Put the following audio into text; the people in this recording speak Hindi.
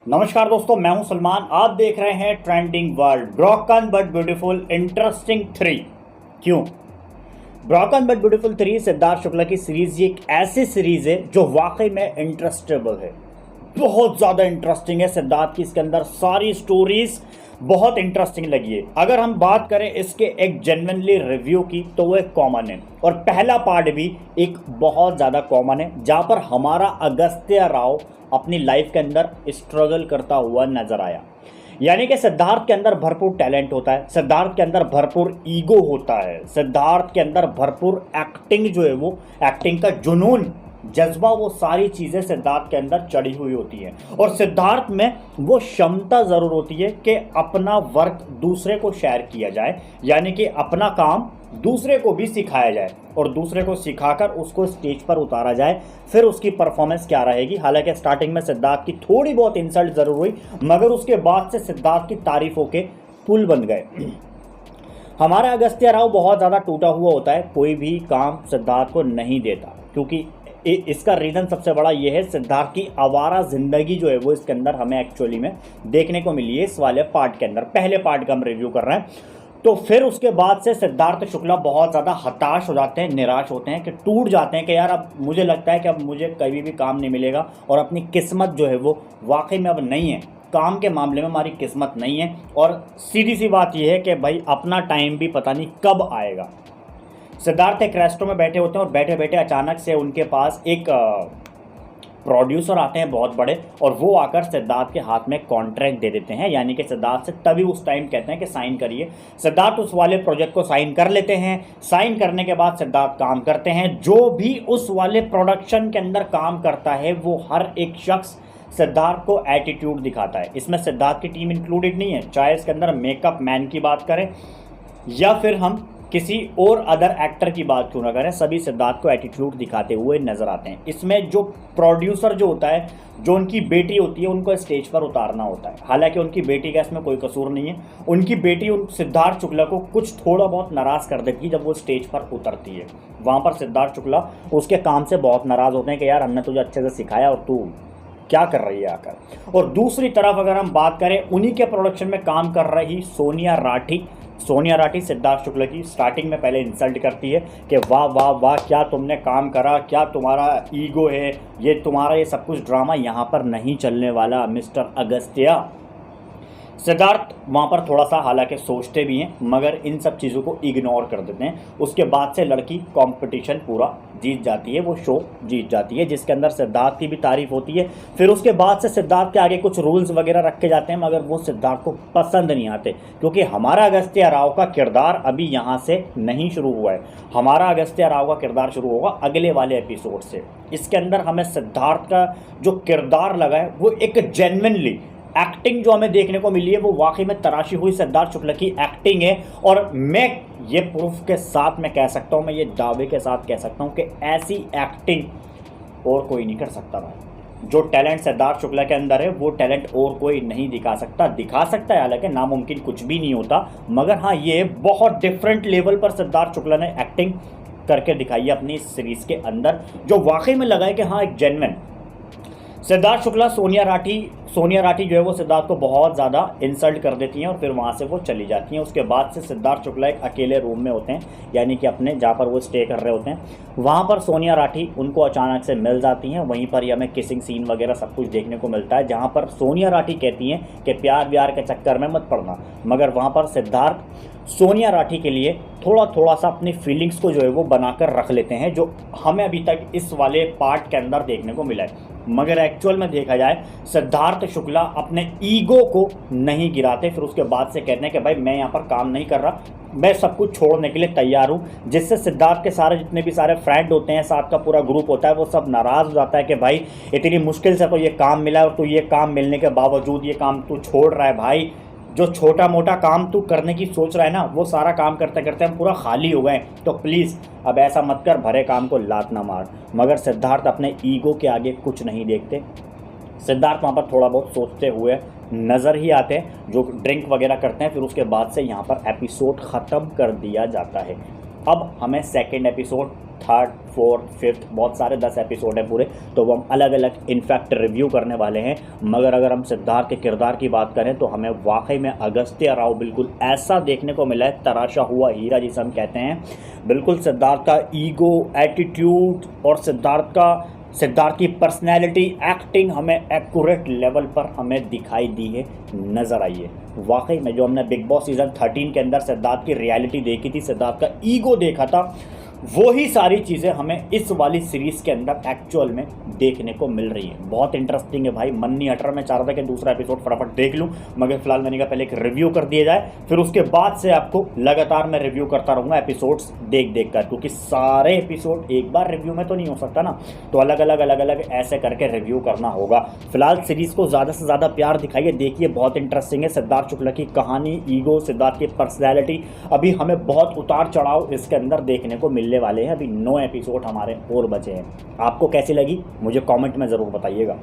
नमस्कार दोस्तों, मैं हूं सलमान। आप देख रहे हैं trending world. Broken but beautiful interesting 3। क्यों? Broken but beautiful 3 Siddharth Shukla की सीरीज, ये एक ऐसी सीरीज है जो वाकई में इंटरेस्टेबल है, बहुत ज़्यादा इंटरेस्टिंग है। सिद्धार्थ की इसके अंदर सारी स्टोरीज बहुत इंटरेस्टिंग लगी है। अगर हम बात करें इसके एक जेन्युइनली रिव्यू की तो वो एक कॉमन है, और पहला पार्ट भी एक बहुत ज़्यादा कॉमन है, जहाँ पर हमारा अगस्त्य राव अपनी लाइफ के अंदर स्ट्रगल करता हुआ नजर आया। यानी कि सिद्धार्थ के अंदर भरपूर टैलेंट होता है, सिद्धार्थ के अंदर भरपूर ईगो होता है, सिद्धार्थ के अंदर भरपूर एक्टिंग जो है वो एक्टिंग का जुनून, जज्बा, वो सारी चीज़ें सिद्धार्थ के अंदर चढ़ी हुई होती हैं। और सिद्धार्थ में वो क्षमता ज़रूर होती है कि अपना वर्क दूसरे को शेयर किया जाए, यानी कि अपना काम दूसरे को भी सिखाया जाए और दूसरे को सिखाकर उसको स्टेज पर उतारा जाए। फिर उसकी परफॉर्मेंस क्या रहेगी। हालांकि स्टार्टिंग में सिद्धार्थ की थोड़ी बहुत इंसल्ट ज़रूर हुई, मगर उसके बाद से सिद्धार्थ की तारीफों के पुल बन गए। हमारा अगस्त्य राव बहुत ज़्यादा टूटा हुआ होता है, कोई भी काम सिद्धार्थ को नहीं देता, क्योंकि इसका रीज़न सबसे बड़ा ये है, सिद्धार्थ की आवारा ज़िंदगी जो है वो इसके अंदर हमें एक्चुअली में देखने को मिली है इस वाले पार्ट के अंदर। पहले पार्ट का हम रिव्यू कर रहे हैं। तो फिर उसके बाद से सिद्धार्थ शुक्ला बहुत ज़्यादा हताश हो जाते हैं, निराश होते हैं, कि टूट जाते हैं कि यार अब मुझे लगता है कि अब मुझे कभी भी काम नहीं मिलेगा, और अपनी किस्मत जो है वो वाकई में अब नहीं है, काम के मामले में हमारी किस्मत नहीं है। और सीधी सी बात यह है कि भाई अपना टाइम भी पता नहीं कब आएगा। सिद्धार्थ एक रेस्टोरेंट में बैठे होते हैं और बैठे बैठे अचानक से उनके पास एक प्रोड्यूसर आते हैं बहुत बड़े, और वो आकर सिद्धार्थ के हाथ में कॉन्ट्रैक्ट दे देते हैं। यानी कि सिद्धार्थ से तभी उस टाइम कहते हैं कि साइन करिए। सिद्धार्थ उस वाले प्रोजेक्ट को साइन कर लेते हैं। साइन करने के बाद सिद्धार्थ काम करते हैं। जो भी उस वाले प्रोडक्शन के अंदर काम करता है वो हर एक शख्स सिद्धार्थ को एटीट्यूड दिखाता है। इसमें सिद्धार्थ की टीम इंक्लूडेड नहीं है, चाहे इसके अंदर मेकअप मैन की बात करें या फिर हम किसी और अदर एक्टर की बात क्यों ना करें, सभी सिद्धार्थ को एटीट्यूड दिखाते हुए नजर आते हैं। इसमें जो प्रोड्यूसर जो होता है, जो उनकी बेटी होती है, उनको स्टेज पर उतारना होता है। हालांकि उनकी बेटी का इसमें कोई कसूर नहीं है। उनकी बेटी उन सिद्धार्थ शुक्ला को कुछ थोड़ा बहुत नाराज़ कर देती है जब वो स्टेज पर उतरती है। वहाँ पर सिद्धार्थ शुक्ला उसके काम से बहुत नाराज़ होते हैं कि यार हमने तुझे अच्छे से सिखाया और तू क्या कर रही है आकर। और दूसरी तरफ अगर हम बात करें, उन्हीं के प्रोडक्शन में काम कर रही सोनिया राठी सिद्धार्थ शुक्ला की स्टार्टिंग में पहले इंसल्ट करती है कि वाह वाह वाह, क्या तुमने काम करा, क्या तुम्हारा ईगो है, ये तुम्हारा ये सब कुछ ड्रामा यहाँ पर नहीं चलने वाला मिस्टर अगस्त्य। सिद्धार्थ वहाँ पर थोड़ा सा हालांकि सोचते भी हैं, मगर इन सब चीज़ों को इग्नोर कर देते हैं। उसके बाद से लड़की कंपटीशन पूरा जीत जाती है, वो शो जीत जाती है, जिसके अंदर सिद्धार्थ की भी तारीफ होती है। फिर उसके बाद से सिद्धार्थ के आगे कुछ रूल्स वगैरह रखे जाते हैं, मगर वो सिद्धार्थ को पसंद नहीं आते, क्योंकि हमारा अगस्त्य राव का किरदार अभी यहाँ से नहीं शुरू हुआ है। हमारा अगस्त्य राव का किरदार शुरू होगा अगले वाले एपिसोड से। इसके अंदर हमें सिद्धार्थ का जो किरदार लगा है वो एक जेन्युइनली एक्टिंग जो हमें देखने को मिली है वो वाकई में तराशी हुई सिद्धार्थ शुक्ला की एक्टिंग है। और मैं ये प्रूफ के साथ मैं कह सकता हूँ, मैं ये दावे के साथ कह सकता हूँ कि ऐसी एक्टिंग और कोई नहीं कर सकता भाई। जो टैलेंट सिद्धार्थ शुक्ला के अंदर है वो टैलेंट और कोई नहीं दिखा सकता है। हालांकि नामुमकिन कुछ भी नहीं होता, मगर हाँ ये बहुत डिफरेंट लेवल पर सिद्धार्थ शुक्ला ने एक्टिंग करके दिखाई है अपनी इस सीरीज़ के अंदर, जो वाकई में लगा है कि हाँ एक जेन्युइन सिद्धार्थ शुक्ला। सोनिया राठी जो है वो सिद्धार्थ को बहुत ज़्यादा इंसल्ट कर देती हैं और फिर वहाँ से वो चली जाती हैं। उसके बाद से सिद्धार्थ शुक्ला एक अकेले रूम में होते हैं, यानी कि अपने जहाँ पर वो स्टे कर रहे होते हैं, वहाँ पर सोनिया राठी उनको अचानक से मिल जाती हैं। वहीं पर ही हमें किसिंग सीन वगैरह सब कुछ देखने को मिलता है, जहाँ पर सोनिया राठी कहती हैं कि प्यार व्यार के चक्कर में मत पड़ना, मगर वहाँ पर सिद्धार्थ सोनिया राठी के लिए थोड़ा सा अपनी फीलिंग्स को जो है वो बनाकर रख लेते हैं, जो हमें अभी तक इस वाले पार्ट के अंदर देखने को मिला है। मगर एक्चुअल में देखा जाए सिद्धार्थ शुक्ला अपने ईगो को नहीं गिराते। फिर उसके बाद से कहते हैं कि भाई मैं यहाँ पर काम नहीं कर रहा, मैं सब कुछ छोड़ने के लिए तैयार हूँ, जिससे सिद्धार्थ के सारे जितने भी सारे फ्रेंड होते हैं, साथ का पूरा ग्रुप होता है, वो सब नाराज़ हो जाता है कि भाई इतनी मुश्किल से तो ये काम मिला और तू ये काम मिलने के बावजूद ये काम तू छोड़ रहा है। भाई जो छोटा मोटा काम तू करने की सोच रहा है ना, वो सारा काम करते करते हम पूरा खाली हो गए, तो प्लीज़ अब ऐसा मत कर, भरे काम को लात ना मार। मगर सिद्धार्थ अपने ईगो के आगे कुछ नहीं देखते। सिद्धार्थ वहाँ पर थोड़ा बहुत सोचते हुए नज़र ही आते हैं, जो ड्रिंक वगैरह करते हैं। फिर उसके बाद से यहाँ पर एपिसोड ख़त्म कर दिया जाता है। अब हमें second episode, third, fourth, fifth, बहुत सारे 10 एपिसोड हैं पूरे, तो वो हम अलग अलग इनफैक्ट रिव्यू करने वाले हैं। मगर अगर हम सिद्धार्थ के किरदार की बात करें तो हमें वाकई में अगस्त्य राव बिल्कुल ऐसा देखने को मिला है, तराशा हुआ हीरा जिसे हम कहते हैं। बिल्कुल सिद्धार्थ का ईगो, एटीट्यूड और सिद्धार्थ की पर्सनैलिटी, एक्टिंग हमें एक्यूरेट लेवल पर हमें दिखाई दी है, नज़र आई है। वाकई में जो हमने बिग बॉस सीज़न 13 के अंदर सिद्धार्थ की रियलिटी देखी थी, सिद्धार्थ का ईगो देखा था, वही सारी चीज़ें हमें इस वाली सीरीज़ के अंदर एक्चुअल में देखने को मिल रही है। बहुत इंटरेस्टिंग है भाई, मन नहीं हट रहा। मैं चाह रहा था कि दूसरा एपिसोड फटाफट देख लूँ, मगर फिलहाल मैंने कहा पहले एक रिव्यू कर दिया जाए, फिर उसके बाद से आपको लगातार मैं रिव्यू करता रहूँगा एपिसोड्स देख कर, क्योंकि सारे एपिसोड एक बार रिव्यू में तो नहीं हो सकता ना, तो अलग अलग ऐसे करके रिव्यू करना होगा। फिलहाल सीरीज़ को ज़्यादा से ज़्यादा प्यार दिखाइए, देखिए बहुत इंटरेस्टिंग है। सिद्धार्थ शुक्ला की कहानी, ईगो, सिद्धार्थ की पर्सनैलिटी, अभी हमें बहुत उतार चढ़ाव इसके अंदर देखने को मिलने वाले हैं। अभी 9 एपिसोड हमारे और बचे हैं। आपको कैसी लगी मुझे कमेंट में ज़रूर बताइएगा।